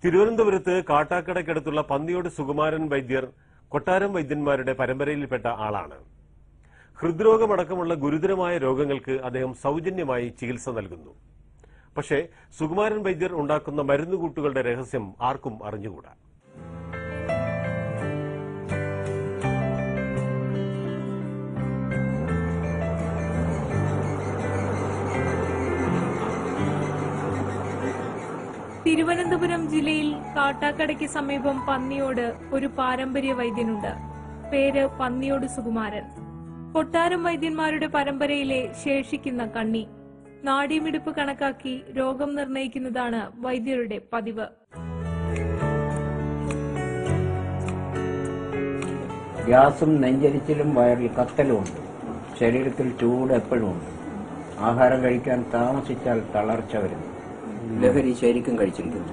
തിരുവനന്തപുരത്ത് കാട്ടാക്കടയ്ക്കടുത്തുള്ള പന്നിയോട് സുകുമാരൻ വൈദ്യർ കൊട്ടാരം വൈദ്യന്മാരുടെ പരമ്പരയിൽപ്പെട്ട ആളാണ്. ഹൃദ്രോഗമടക്കമുള്ള ഗുരുതരമായ രോഗങ്ങൾക്ക് അദ്ദേഹം സൌജന്യമായി ചികിത്സ നൽകുന്നു. പക്ഷേ സുകുമാരൻ വൈദ്യർ ഉണ്ടാക്കുന്ന മരുന്നുകൂട്ടുകളുടെ രഹസ്യം ആർക്കും അറിഞ്ഞുകൂടാ. തിരുവനന്തപുരം ജില്ലയിൽ കാട്ടാക്കടയ്ക്ക് സമീപം പന്നിയോട് ഒരു പാരമ്പര്യ വൈദ്യനുണ്ട്. പേര് പന്നിയോട് സുകുമാരൻ. കൊട്ടാരം വൈദ്യന്മാരുടെ പരമ്പരയിലെ ശേഷിക്കുന്ന കണ്ണി. നാഡീമിടിപ്പ് കണക്കാക്കി രോഗം നിർണയിക്കുന്നതാണ് വൈദ്യരുടെ പതിവ്. ഗ്യാസും നെഞ്ചരിച്ചിലും വയറിൽ കത്തലും ഉണ്ട്. ശരീരത്തിൽ ചൂട് എപ്പോഴും ഉണ്ട്. ആഹാരം കഴിക്കാൻ താമസിച്ചാൽ തളർച്ച വരുന്നു. ലഹരി ശരിക്കും കഴിച്ചിരിക്കുന്നു.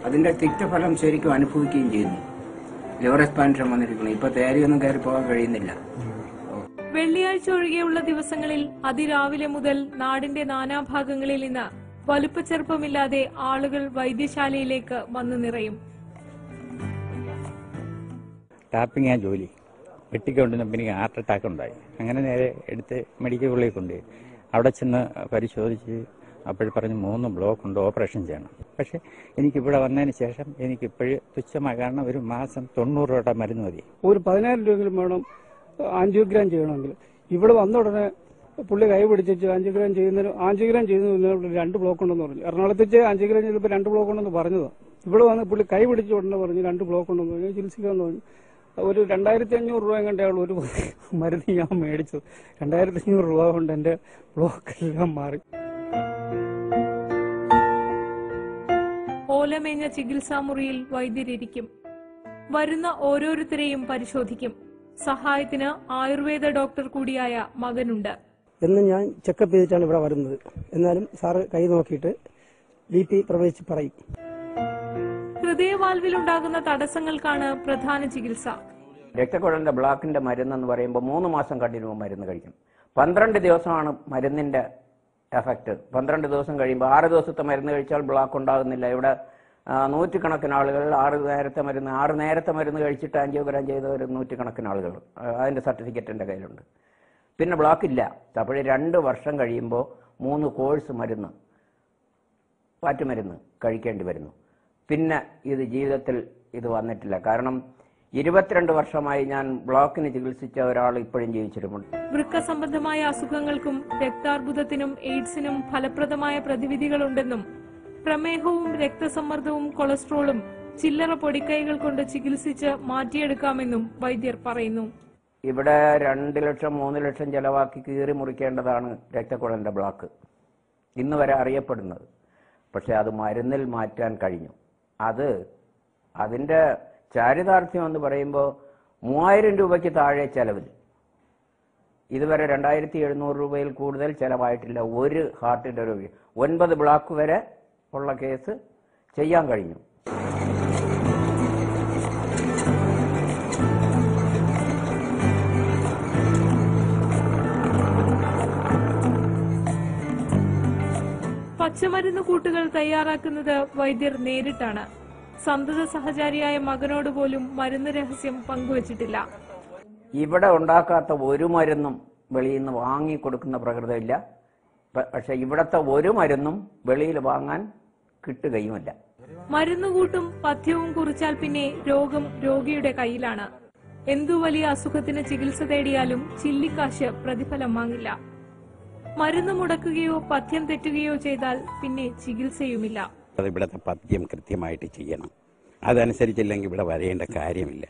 അതിന്റെ തിക്തഫലം ശരിക്കും അനുഭവിക്കുകയും ചെയ്യുന്നു. ലിവർ എക്സ്പാൻഷൻ വന്നിരിക്കുന്നു. ഇപ്പൊ തേരിയൊന്നും കയറി പോകാൻ കഴിയുന്നില്ല. വെള്ളിയാഴ്ച ഒഴികെയുള്ള ദിവസങ്ങളിൽ അതിരാവിലെ മുതൽ നാടിന്റെ നാനാഭാഗങ്ങളിൽ നിന്ന് വലുപ്പച്ചെറുപ്പമില്ലാതെ ആളുകൾ വൈദ്യശാലയിലേക്ക് വന്നു നിറയും. ടാപ്പിംഗ് ആ ജോലി. വെട്ടിക്കൊണ്ടിരുന്നപ്പോൾ എനിക്ക് ഹാർട്ട് അറ്റാക്ക് ഉണ്ടായി. അങ്ങനെ നേരെ എടുത്ത് മെഡിക്കൽ കോളേജിൽ കൊണ്ടുപോയി. അവിടെ ചെന്ന് പരിശോധിച്ച് അപ്പോൾ പറഞ്ഞ് 3 ബ്ലോക്ക് ഉണ്ട്, ഓപ്പറേഷൻ ചെയ്യണം. പക്ഷെ എനിക്കിവിടെ വന്നതിന് ശേഷം എനിക്കിപ്പോഴും തുച്ഛമായി, കാരണം ഒരു മാസം 90 രൂപ മരുന്ന് മതി. ഒരു 10,000 രൂപയെങ്കിലും വേണം ആൻജിയോഗ്രാം ചെയ്യണമെങ്കിൽ. ഇവിടെ വന്ന ഉടനെ പുള്ളി കൈ പിടിച്ച് ആൻജിയോഗ്രാം ചെയ്യുന്നതിന് 2 ബ്ലോക്ക് ഉണ്ടെന്ന് പറഞ്ഞു. എറണാകുളത്ത് വെച്ച് ആൻജിയോഗ്രാം ചെയ്തപ്പോൾ 2 ബ്ലോക്ക് ഉണ്ടെന്ന് പറഞ്ഞതാണ്. ഇവിടെ വന്ന് പുള്ളി കൈ പിടിച്ച ഉടനെ പറഞ്ഞു 2 ബ്ലോക്ക് ഉണ്ടെന്ന് പറഞ്ഞു. ചികിത്സിക്കാമെന്ന് പറഞ്ഞു. ഒരു 2,500 രൂപ കണ്ടാണ് ഒരു മരുന്ന് ഞാൻ മേടിച്ചത്. 2,500 രൂപ കൊണ്ട് എന്റെ ബ്ലോക്കെല്ലാം മാറി. ഓലമേഞ്ഞ ചികിത്സാമുറിയിൽ വൈദ്യരിക്കും. വരുന്ന ഓരോരുത്തരെയും പരിശോധിക്കും. സഹായത്തിന് ആയുർവേദ ഡോക്ടർ കൂടിയായ മകനുണ്ട്. എന്ന് ഞാൻ ചെക്കപ്പ് ചെയ്തിട്ടാണ് ഇവിടെ വരുന്നത്. എന്നാലും സാറ് കൈ നോക്കിയിട്ട് BP പ്രവചിച്ച് പറയും. ഹൃദയവാൽവിലുണ്ടാകുന്ന തടസ്സങ്ങൾക്കാണ് പ്രധാന ചികിത്സ. രക്തക്കുഴലിന്റെ ബ്ലോക്കിന്റെ മരുന്നെന്ന് പറയുമ്പോൾ 3 മാസം കണ്ടിന്യൂ മരുന്ന് കഴിക്കണം. 12 ദിവസമാണ് മരുന്നിന്റെ എഫക്ട്. 12 ദിവസം കഴിയുമ്പോൾ 6 ദിവസത്തെ മരുന്ന് കഴിച്ചാൽ ബ്ലോക്ക് ഉണ്ടാകുന്നില്ല. ഇവിടെ നൂറ്റുകണക്കിന് ആളുകൾ 6 നേരത്തെ മരുന്ന് കഴിച്ചിട്ട് ആൻജിയോഗ്രാം ചെയ്തവർ നൂറ്റുകണക്കിന് ആളുകൾ. അതിന്റെ സർട്ടിഫിക്കറ്റ് എന്റെ കയ്യിലുണ്ട്. പിന്നെ ബ്ലോക്ക് ഇല്ല. അപ്പോഴേ 2 വർഷം കഴിയുമ്പോൾ 3 കോഴ്സ് മരുന്ന്, പാറ്റുമരുന്ന് കഴിക്കേണ്ടി വരുന്നു. പിന്നെ ഇത് ജീവിതത്തിൽ ഇത് വന്നിട്ടില്ല. കാരണം 22 വർഷമായി ഞാൻ ബ്ലോക്കിന് ചികിത്സിച്ച ഒരാൾ ഇപ്പോഴും ജീവിച്ചിരുന്നുണ്ട്. വൃക്ക സംബന്ധമായ അസുഖങ്ങൾക്കും രക്താർബുദത്തിനും എയ്ഡ്സിനും ഫലപ്രദമായ പ്രതിവിധികളുണ്ടെന്നും പ്രമേഹവും രക്തസമ്മർദ്ദവും കൊളസ്ട്രോളും ചില്ലറ പൊടിക്കൈകൾ കൊണ്ട് ചികിത്സിച്ച് മാറ്റിയെടുക്കാമെന്നും വൈദ്യർ പറയുന്നു. ഇവിടെ 2 ലക്ഷം 3 ലക്ഷം ചെലവാക്കി കീറി മുറിക്കേണ്ടതാണ് രക്തക്കുഴലിന്റെ ബ്ലോക്ക് ഇന്ന് വരെ അറിയപ്പെടുന്നത്. പക്ഷെ അത് മരുന്നിൽ മാറ്റാൻ കഴിഞ്ഞു. അതിന്റെ ചാരിതാർത്ഥ്യം എന്ന് പറയുമ്പോൾ 3000 രൂപയ്ക്ക് താഴെ ചെലവിൽ ഇതുവരെ 2,700 രൂപയിൽ കൂടുതൽ ചെലവായിട്ടില്ല. ഒരു ഹാർട്ടിന്റെ രോഗി 9 ബ്ലോക്ക് വരെ ഉള്ള കേസ് ചെയ്യാൻ കഴിഞ്ഞു. പച്ചമരുന്ന് കൂട്ടുകൾ തയ്യാറാക്കുന്നത് വൈദ്യർ നേരിട്ടാണ്. സന്തത സഹചാരിയായ മകനോട് പോലും മരുന്ന് രഹസ്യം പങ്കുവച്ചിട്ടില്ല. ഇവിടെ ഉണ്ടാക്കാത്ത ഒരു മരുന്നും വെളിയിൽ നിന്ന് വാങ്ങിക്കൊടുക്കുന്ന പ്രകൃതമില്ല. പക്ഷെ ഇവിടത്തെ ഒരു മരുന്നും വെളിയിൽ വാങ്ങാൻ കിട്ടുകയുമില്ല. മരുന്നുകൂട്ടും പഥ്യവും കുറിച്ചാൽ പിന്നെ രോഗം രോഗിയുടെ കയ്യിലാണ്. എന്തു വലിയ അസുഖത്തിന് ചികിത്സ തേടിയാലും ചില്ലിക്കാശ് പ്രതിഫലം വാങ്ങില്ല. മരുന്ന് മുടക്കുകയോ പഥ്യം തെറ്റുകയോ ചെയ്താൽ പിന്നെ ചികിത്സയുമില്ല. ഇവിടുത്തെ പഥ്യം കൃത്യമായിട്ട് ചെയ്യണം. അതനുസരിച്ചില്ലെങ്കിൽ ഇവിടെ വരേണ്ട കാര്യമില്ല.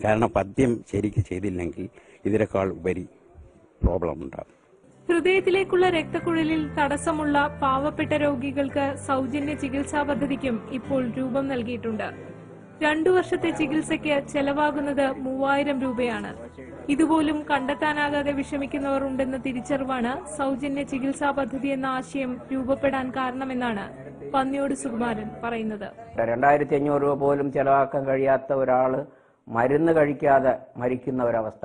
കാരണം പഥ്യം ശരിക്ക് ചെയ്തില്ലെങ്കിൽ ഇതിനേക്കാൾ ഉപരി പ്രോബ്ലം ഉണ്ടാകും. ഹൃദയത്തിലേക്കുള്ള രക്തക്കുഴലിൽ തടസ്സമുള്ള പാവപ്പെട്ട രോഗികൾക്ക് സൗജന്യ ചികിത്സാ പദ്ധതിക്കും ഇപ്പോൾ രൂപം നൽകിയിട്ടുണ്ട്. 2 വർഷത്തെ ചികിത്സയ്ക്ക് ചെലവാകുന്നത് 3000 രൂപയാണ്. ഇതുപോലും കണ്ടെത്താനാകാതെ വിഷമിക്കുന്നവർ ഉണ്ടെന്ന തിരിച്ചറിവാണ് സൗജന്യ ചികിത്സാ പദ്ധതി എന്ന ആശയം രൂപപ്പെടാൻ കാരണമെന്നാണ് പന്നിയോട് സുകുമാരൻ പറയുന്നത്. 2,500 രൂപ പോലും ചെലവാക്കാൻ കഴിയാത്ത ഒരാള് മരുന്ന് കഴിക്കാതെ മരിക്കുന്ന ഒരവസ്ഥ,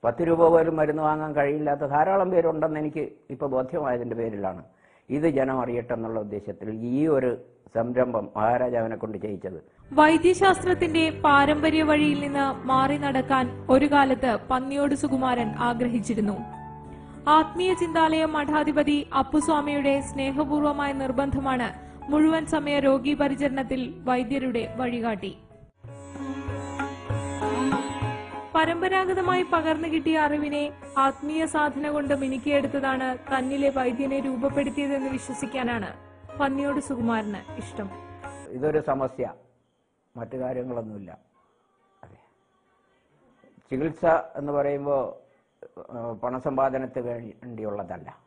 10 രൂപ പോലും മരുന്ന് വാങ്ങാൻ കഴിയില്ലാത്ത ധാരാളം പേരുണ്ടെന്ന് എനിക്ക് ഇപ്പോൾ ബോധ്യമായതിന്റെ പേരിലാണ് ഇത് ജനം അറിയട്ടെ എന്നുള്ള ഉദ്ദേശത്തിൽ ഈ ഒരു സംരംഭം മഹാരാജാവിനെ കൊണ്ട് ചെയ്യിച്ചത്. വൈദ്യശാസ്ത്രത്തിന്റെ പാരമ്പര്യ വഴിയിൽ നിന്ന് മാറി നടക്കാൻ ഒരു കാലത്ത് പന്നിയോട് സുകുമാരൻ ആഗ്രഹിച്ചിരുന്നു. ആത്മീയ ചിന്താലയ മഠാധിപതി അപ്പുസ്വാമിയുടെ സ്നേഹപൂർവമായ നിർബന്ധമാണ് മുഴുവൻ സമയ രോഗീ പരിചരണത്തിൽ വൈദ്യരുടെ വഴികാട്ടി. പരമ്പരാഗതമായി പകർന്നു കിട്ടിയ അറിവിനെ ആത്മീയ സാധന കൊണ്ട് മിനുക്കിയെടുത്തതാണ് തന്നിലെ വൈദ്യനെ രൂപപ്പെടുത്തിയതെന്ന് വിശ്വസിക്കാനാണ് പന്നിയോട് സുകുമാരന് ഇഷ്ടം. ഇതൊരു സമസ്യ, മറ്റു കാര്യങ്ങളൊന്നുമില്ല. ചികിത്സ എന്ന് പറയുമ്പോൾ പണസമ്പാദനത്തിന് വേണ്ടിയുള്ളതല്ല.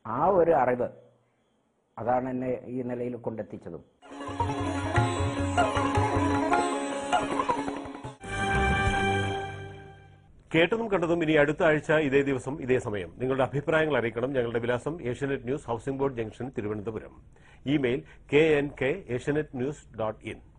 ആ ഒരു അറിവ് അതാണ് എന്നെ ഈ നിലയിൽ കൊണ്ടെത്തിച്ചതും. കേട്ടതും കണ്ടതും ഇനി അടുത്ത ആഴ്ച ഇതേ ദിവസം ഇതേ സമയം നിങ്ങളുടെ അഭിപ്രായങ്ങൾ അറിയിക്കണം. ഞങ്ങളുടെ വിലാസം Asianet news, housing board junction, Thiruvananthapuram. Email knk@asianetnews.in.